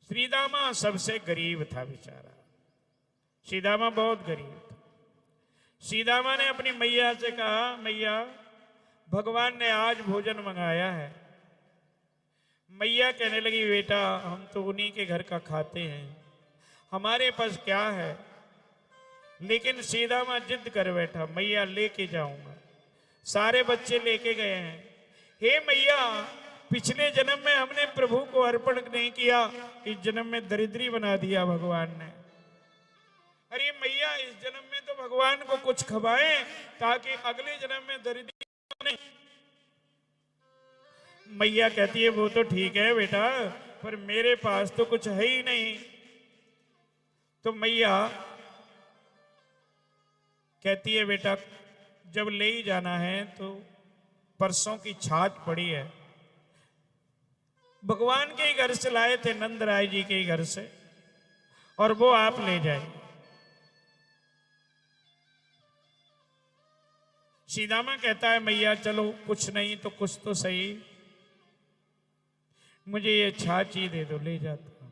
श्रीदामा सबसे गरीब था बेचारा। श्रीदामा बहुत गरीब था। श्रीदामा ने अपनी मैया से कहा, मैया भगवान ने आज भोजन मंगाया है। मैया कहने लगी, बेटा हम तो उन्हीं के घर का खाते हैं, हमारे पास क्या है। लेकिन श्रीदामा जिद कर बैठा, मैया लेके जाऊंगा। सारे बच्चे लेके गए हैं। हे मैया, पिछले जन्म में हमने प्रभु को अर्पण नहीं किया, इस जन्म में दरिद्री बना दिया भगवान ने। अरे मैया, इस जन्म में तो भगवान को कुछ खवाएं ताकि अगले जन्म में दरिद्री बने। मैया कहती है, वो तो ठीक है बेटा, पर मेरे पास तो कुछ है ही नहीं। तो मैया कहती है, बेटा जब ले ही जाना है तो परसों की छाछ पड़ी है, भगवान के घर से लाए थे, नंद राय जी के घर से, और वो आप ले जाए। सीदामा कहता है, मैया चलो कुछ नहीं तो कुछ तो सही, मुझे ये छाछ ही दे दो, ले जाता हूं।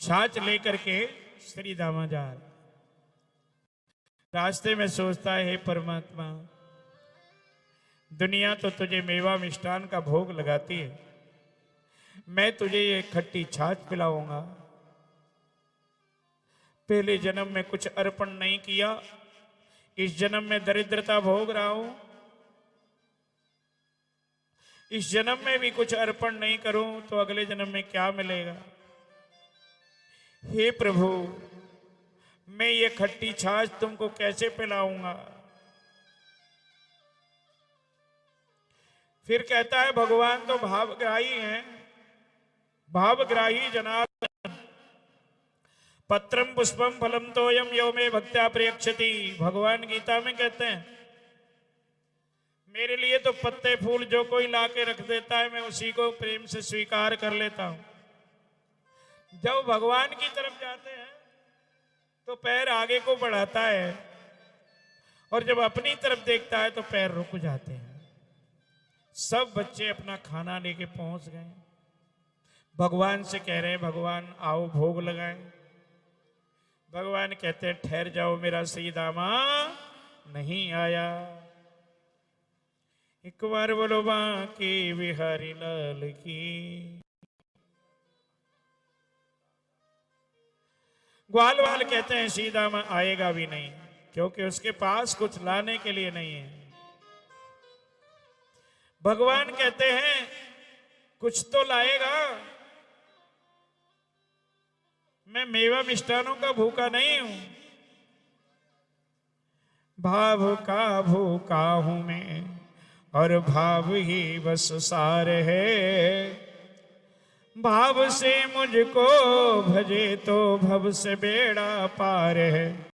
छाछ लेकर के श्रीदामा जा रहा। रास्ते में सोचता है, हे परमात्मा, दुनिया तो तुझे मेवा मिष्ठान का भोग लगाती है, मैं तुझे ये खट्टी छाछ पिलाऊंगा। पहले जन्म में कुछ अर्पण नहीं किया, इस जन्म में दरिद्रता भोग रहा हूं। इस जन्म में भी कुछ अर्पण नहीं करूं तो अगले जन्म में क्या मिलेगा। हे प्रभु, मैं ये खट्टी छाछ तुमको कैसे पिलाऊंगा। फिर कहता है, भगवान तो भावग्राही हैं, भावग्राही जनार्दन, पत्रम पुष्पम फलम तोयम यो मे भक्त्या प्रयक्षति। भगवान गीता में कहते हैं, मेरे लिए तो पत्ते फूल जो कोई लाके रख देता है, मैं उसी को प्रेम से स्वीकार कर लेता हूं। जब भगवान की तरफ जाते हैं तो पैर आगे को बढ़ाता है, और जब अपनी तरफ देखता है तो पैर रुक जाते हैं। सब बच्चे अपना खाना लेके पहुंच गए, भगवान से कह रहे हैं, भगवान आओ भोग लगाएं। भगवान कहते हैं, ठहर जाओ, मेरा श्रीदामा नहीं आया। एक बार बोलो बांके बिहारी लाल की। ग्वाल वाल कहते हैं, श्रीदामा आएगा भी नहीं, क्योंकि उसके पास कुछ लाने के लिए नहीं है। भगवान कहते हैं, कुछ तो लाएगा, मैं मेवा मिष्ठानों का भूखा नहीं हूं, भाव का भूखा हूं मैं, और भाव ही बस सार है। भाव से मुझको भजे तो भव से बेड़ा पार है।